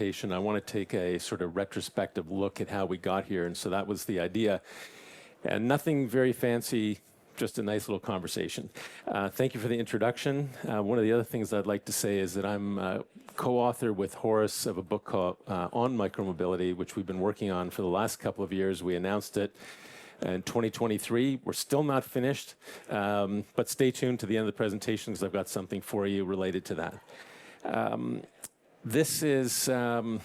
presentation, I want to take a sort of retrospective look at how we got here. And so that was the idea. And nothing very fancy, just a nice little conversation. Thank you for the introduction. One of the other things I'd like to say is that I'm co-author with Horace of a book called on micromobility, which we've been working on for the last couple of years. We announced it in 2023. We're still not finished, but stay tuned to the end of the presentation because I've got something for you related to that. This is a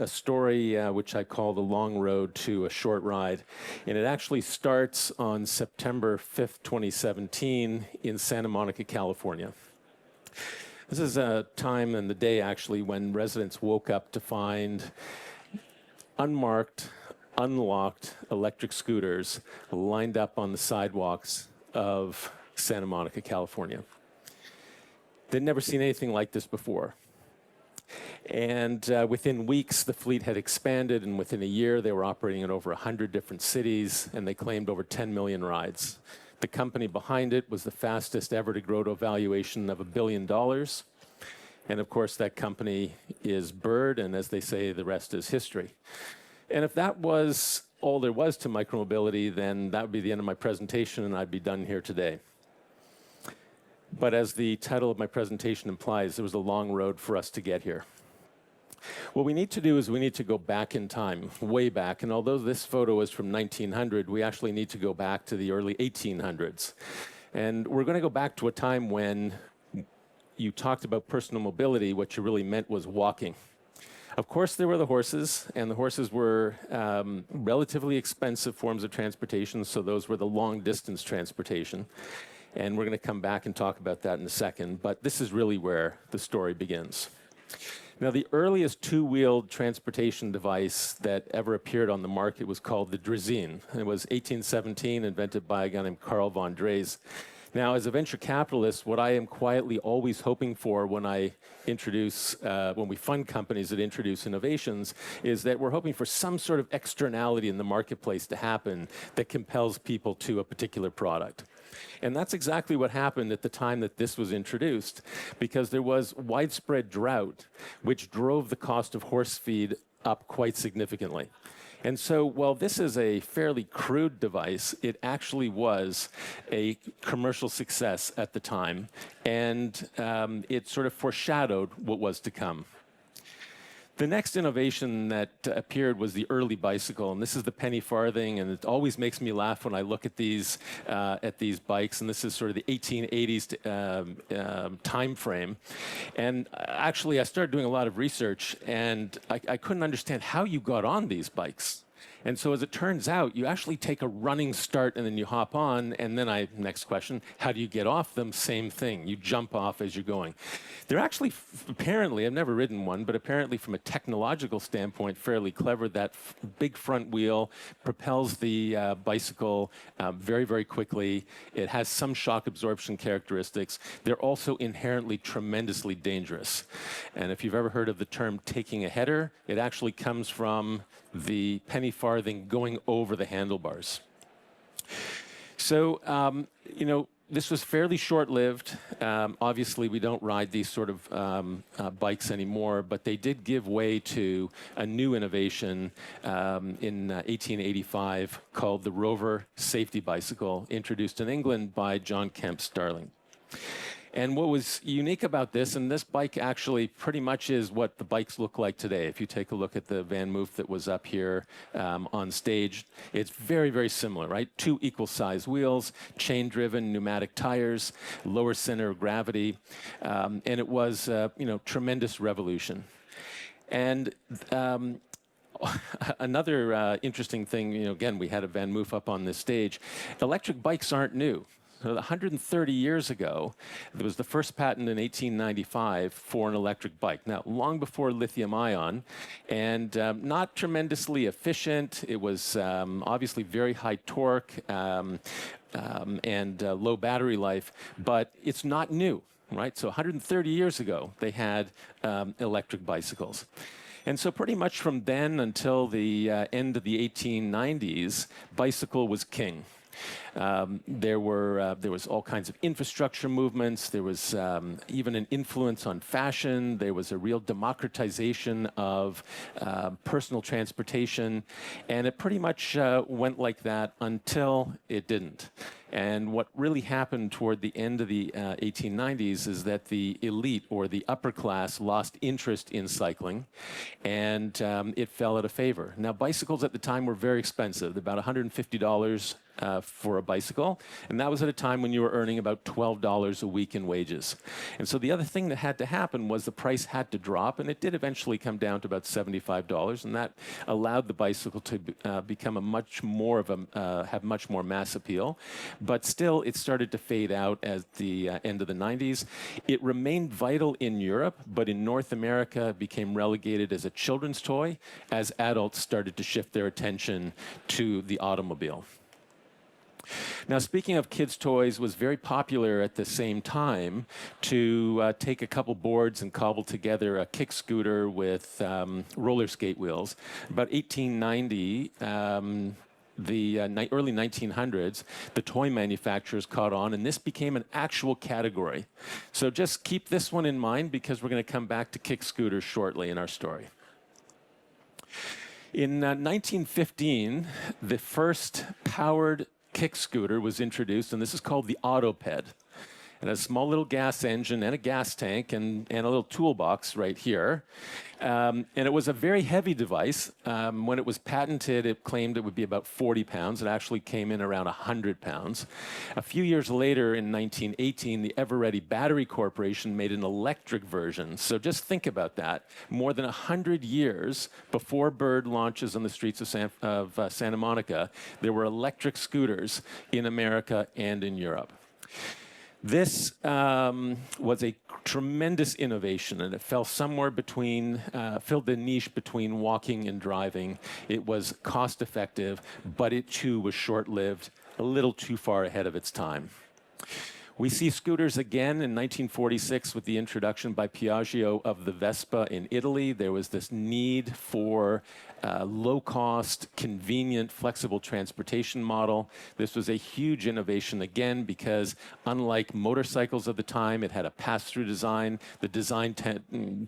story which I call The Long Road to a Short Ride. And it actually starts on September 5th, 2017 in Santa Monica, California. This is a time and the day actually when residents woke up to find unmarked, unlocked electric scooters lined up on the sidewalks of Santa Monica, California. They'd never seen anything like this before. And within weeks, the fleet had expanded, and within a year, they were operating in over 100 different cities, and they claimed over 10 million rides. The company behind it was the fastest ever to grow to a valuation of $1 billion. And of course, that company is Bird, and as they say, the rest is history. And if that was all there was to micromobility, then that would be the end of my presentation, and I'd be done here today. But as the title of my presentation implies, there was a long road for us to get here. What we need to do is we need to go back in time, way back. And although this photo is from 1900, we actually need to go back to the early 1800s. And we're going to go back to a time when you talked about personal mobility, what you really meant was walking. Of course, there were the horses, and the horses were relatively expensive forms of transportation, so those were the long-distance transportation. And we're going to come back and talk about that in a second, but this is really where the story begins. Now, the earliest two-wheeled transportation device that ever appeared on the market was called the draisine. It was 1817, invented by a guy named Carl von Drees. Now, as a venture capitalist, what I am quietly always hoping for when I introduce, when we fund companies that introduce innovations, is that we're hoping for some sort of externality in the marketplace to happen that compels people to a particular product. And that's exactly what happened at the time that this was introduced, because there was widespread drought, which drove the cost of horse feed up quite significantly. And so while this is a fairly crude device, it actually was a commercial success at the time, and it sort of foreshadowed what was to come. The next innovation that appeared was the early bicycle, and this is the penny farthing, and it always makes me laugh when I look at these bikes, and this is sort of the 1880s time frame. And actually, I started doing a lot of research, and I couldn't understand how you got on these bikes. And so as it turns out, you actually take a running start and then you hop on, and then next question, how do you get off them? Same thing, you jump off as you're going. They're actually, apparently, I've never ridden one, but apparently from a technological standpoint, fairly clever. That big front wheel propels the bicycle very, very quickly. It has some shock absorption characteristics. They're also inherently tremendously dangerous. And if you've ever heard of the term taking a header, it actually comes from the penny farthing going over the handlebars. So, this was fairly short-lived. Obviously, we don't ride these sort of bikes anymore, but they did give way to a new innovation in 1885 called the Rover safety bicycle, introduced in England by John Kemp Starling. And what was unique about this, and this bike actually pretty much is what the bikes look like today. If you take a look at the Van Moof that was up here on stage, it's very, very similar, right? Two equal-size wheels, chain-driven pneumatic tires, lower center of gravity, and it was, tremendous revolution. And another interesting thing, again, we had a Van Moof up on this stage. Electric bikes aren't new. 130 years ago, there was the first patent in 1895 for an electric bike. Now, long before lithium-ion, and not tremendously efficient. It was obviously very high torque and low battery life, but it's not new, right? So 130 years ago, they had electric bicycles. And so pretty much from then until the end of the 1890s, bicycle was king. There was all kinds of infrastructure movements. There was even an influence on fashion. There was a real democratization of personal transportation, and it pretty much went like that until it didn't. And what really happened toward the end of the 1890s is that the elite or the upper class lost interest in cycling, and it fell out of favor. Now, bicycles at the time were very expensive, about $150 for a bicycle, and that was at a time when you were earning about $12 a week in wages. And so the other thing that had to happen was the price had to drop, and it did eventually come down to about $75, and that allowed the bicycle to become have much more mass appeal. But still, it started to fade out at the end of the 90s. It remained vital in Europe, but in North America, it became relegated as a children's toy as adults started to shift their attention to the automobile. Now, speaking of kids' toys, was very popular at the same time to take a couple boards and cobble together a kick scooter with roller skate wheels. About 1890, the early 1900s, the toy manufacturers caught on, and this became an actual category. So just keep this one in mind, because we're going to come back to kick scooters shortly in our story. In 1915, the first powered kick scooter was introduced, and this is called the Autoped. It has a small little gas engine and a gas tank and a little toolbox right here. And it was a very heavy device. When it was patented, it claimed it would be about 40 pounds. It actually came in around 100 pounds. A few years later, in 1918, the Ever-Ready Battery Corporation made an electric version. So just think about that. More than 100 years before Bird launches on the streets of Santa Monica, there were electric scooters in America and in Europe. This was a tremendous innovation, and it fell somewhere between, filled the niche between walking and driving. It was cost-effective, but it too was short-lived, a little too far ahead of its time. We see scooters again in 1946 with the introduction by Piaggio of the Vespa in Italy. There was this need for low-cost, convenient, flexible transportation model. This was a huge innovation again because, unlike motorcycles of the time, it had a pass-through design. The design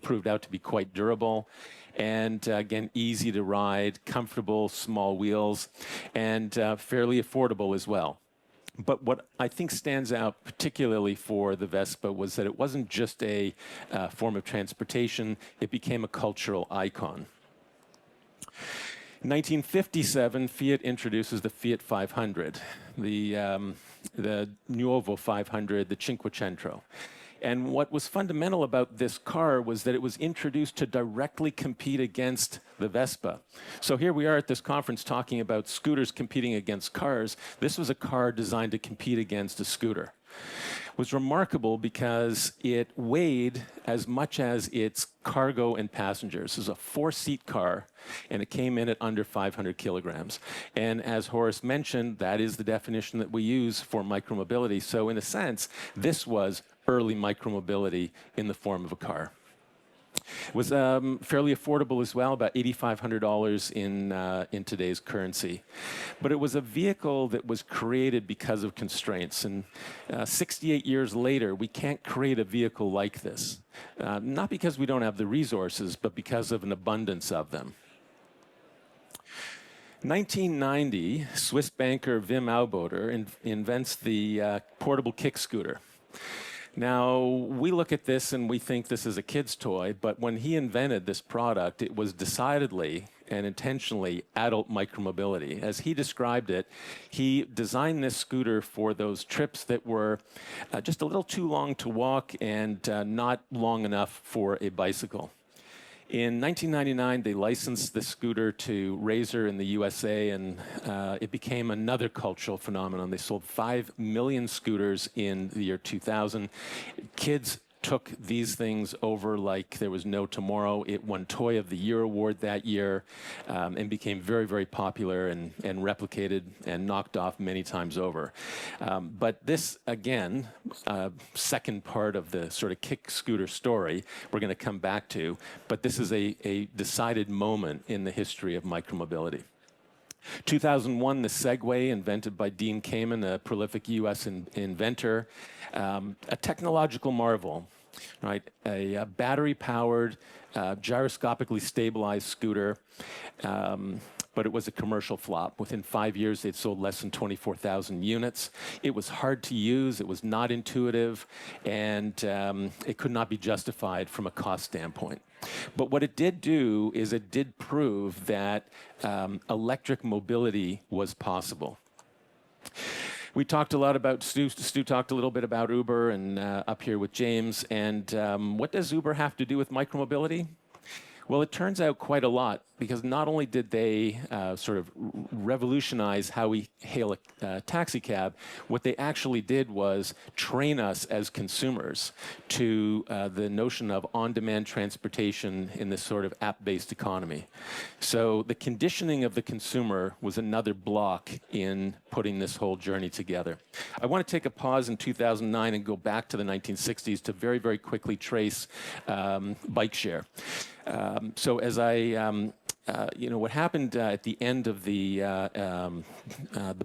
proved out to be quite durable. And again, easy to ride, comfortable, small wheels, and fairly affordable as well. But what I think stands out particularly for the Vespa was that it wasn't just a form of transportation, it became a cultural icon. In 1957, Fiat introduces the Fiat 500, the Nuovo 500, the Cinquecento. And what was fundamental about this car was that it was introduced to directly compete against the Vespa. So here we are at this conference talking about scooters competing against cars. This was a car designed to compete against a scooter. It was remarkable because it weighed as much as its cargo and passengers. This is a 4-seat car, and it came in at under 500 kilograms. And as Horace mentioned, that is the definition that we use for micromobility. So in a sense, this was early micromobility in the form of a car. It was fairly affordable as well, about $8,500 in today's currency. But it was a vehicle that was created because of constraints. And 68 years later, we can't create a vehicle like this. Not because we don't have the resources, but because of an abundance of them. 1990, Swiss banker Wim Auboter invents the portable kick scooter. Now, we look at this and we think this is a kid's toy, but when he invented this product, it was decidedly and intentionally adult micromobility. As he described it, he designed this scooter for those trips that were just a little too long to walk and not long enough for a bicycle. In 1999, they licensed the scooter to Razor in the USA, and it became another cultural phenomenon. They sold 5 million scooters in the year 2000. Kids took these things over like there was no tomorrow. It won Toy of the Year award that year and became very, very popular and replicated and knocked off many times over. But this, again, second part of the sort of kick scooter story we're going to come back to, but this is a decided moment in the history of micromobility. 2001, the Segway, invented by Dean Kamen, a prolific US inventor, a technological marvel, right? A battery-powered, gyroscopically stabilized scooter, but it was a commercial flop. Within 5 years, they'd sold less than 24,000 units. It was hard to use, it was not intuitive, and it could not be justified from a cost standpoint. But what it did do is it did prove that electric mobility was possible. We talked a lot about, Stu talked a little bit about Uber, and up here with James, and what does Uber have to do with micromobility? Well, it turns out quite a lot, because not only did they sort of revolutionize how we hail a taxi cab, what they actually did was train us as consumers to the notion of on-demand transportation in this sort of app-based economy. So the conditioning of the consumer was another block in putting this whole journey together. I want to take a pause in 2009 and go back to the 1960s to very, very quickly trace bike share. So as what happened at the end of the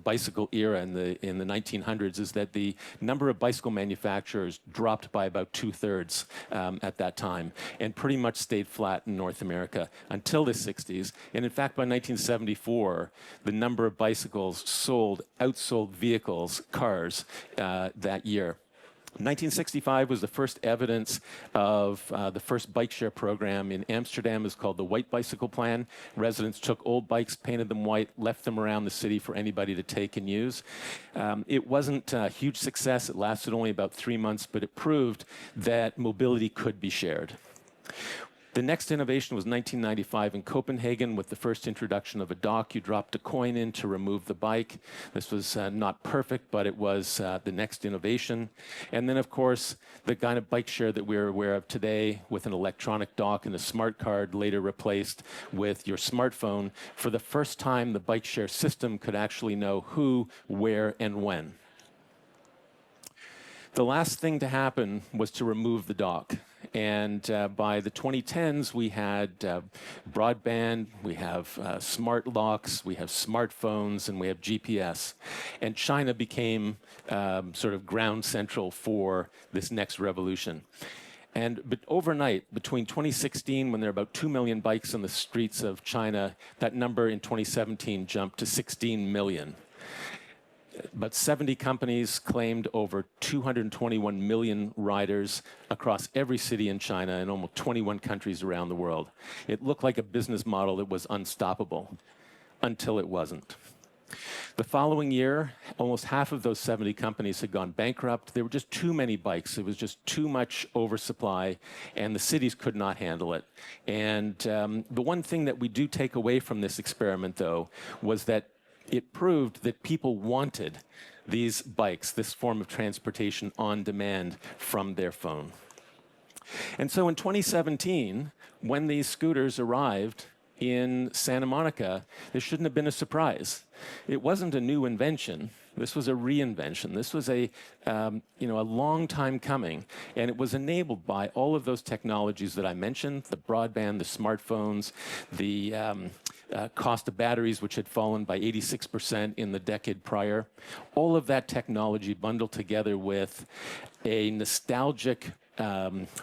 bicycle era in the 1900s is that the number of bicycle manufacturers dropped by about 2/3 at that time, and pretty much stayed flat in North America until the 60s. And in fact, by 1974, the number of bicycles outsold vehicles, cars, that year. 1965 was the first evidence of the first bike share program in Amsterdam. Is called the White Bicycle Plan. Residents took old bikes, painted them white, left them around the city for anybody to take and use. It wasn't a huge success. It lasted only about 3 months, but it proved that mobility could be shared. The next innovation was 1995 in Copenhagen with the first introduction of a dock. You dropped a coin in to remove the bike. This was not perfect, but it was the next innovation. And then, of course, the kind of bike share that we're aware of today with an electronic dock and a smart card, later replaced with your smartphone. For the first time, the bike share system could actually know who, where, and when. The last thing to happen was to remove the dock. And by the 2010s, we had broadband, we have smart locks, we have smartphones, and we have GPS. And China became sort of ground central for this next revolution. But overnight, between 2016, when there were about 2 million bikes on the streets of China, that number in 2017 jumped to 16 million. But 70 companies claimed over 221 million riders across every city in China and almost 21 countries around the world. It looked like a business model that was unstoppable until it wasn't. The following year, almost half of those 70 companies had gone bankrupt. There were just too many bikes. It was just too much oversupply, and the cities could not handle it. And the one thing that we do take away from this experiment, though, was that it proved that people wanted these bikes, this form of transportation on demand from their phone. And so in 2017, when these scooters arrived in Santa Monica, this shouldn't have been a surprise. It wasn't a new invention. This was a reinvention. This was a long time coming, and it was enabled by all of those technologies that I mentioned: the broadband, the smartphones, the cost of batteries, which had fallen by 86% in the decade prior. All of that technology bundled together with a nostalgic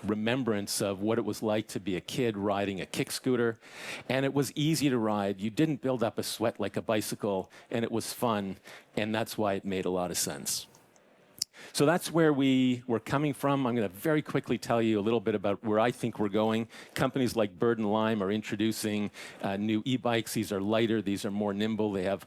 remembrance of what it was like to be a kid riding a kick scooter. And it was easy to ride. You didn't build up a sweat like a bicycle, and it was fun, and that's why it made a lot of sense. So that's where we were coming from. I'm going to very quickly tell you a little bit about where I think we're going. Companies like Bird and Lime are introducing new e-bikes. These are lighter. These are more nimble. They have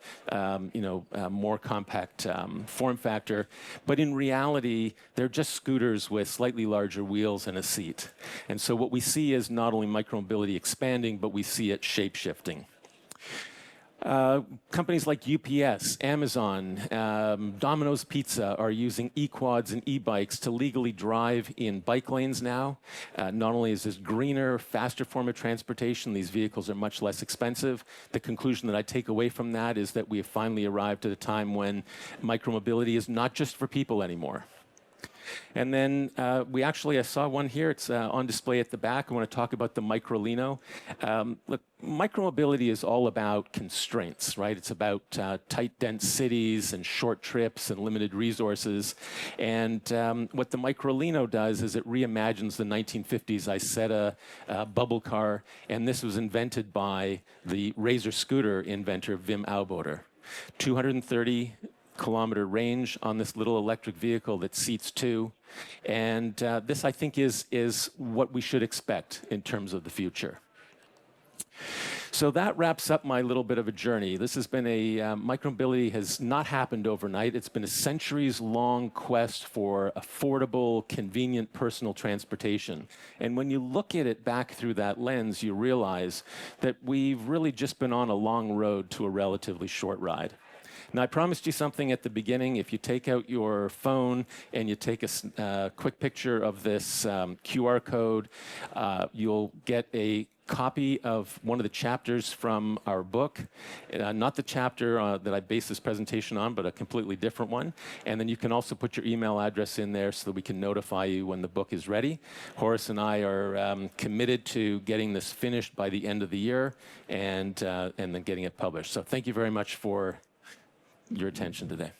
more compact form factor. But in reality, they're just scooters with slightly larger wheels and a seat. And so what we see is not only micromobility expanding, but we see it shape-shifting. Companies like UPS, Amazon, Domino's Pizza are using e-quads and e-bikes to legally drive in bike lanes now. Not only is this greener, faster form of transportation, these vehicles are much less expensive. The conclusion that I take away from that is that we have finally arrived at a time when micromobility is not just for people anymore. And then I saw one here. It's on display at the back. I want to talk about the Microlino. Look, micromobility is all about constraints, right? It's about tight, dense cities and short trips and limited resources. And what the Microlino does is it reimagines the 1950s Isetta bubble car, and this was invented by the Razor scooter inventor Wim Auboter. 230-kilometer range on this little electric vehicle that seats two. And this, I think, is what we should expect in terms of the future. So that wraps up my little bit of a journey. This has been micromobility has not happened overnight. It's been a centuries-long quest for affordable, convenient personal transportation. And when you look at it back through that lens, you realize that we've really just been on a long road to a relatively short ride. Now, I promised you something at the beginning. If you take out your phone and you take a quick picture of this QR code, you'll get a copy of one of the chapters from our book, not the chapter that I based this presentation on, but a completely different one. And then you can also put your email address in there so that we can notify you when the book is ready. Horace and I are committed to getting this finished by the end of the year and then getting it published. So thank you very much for your attention today.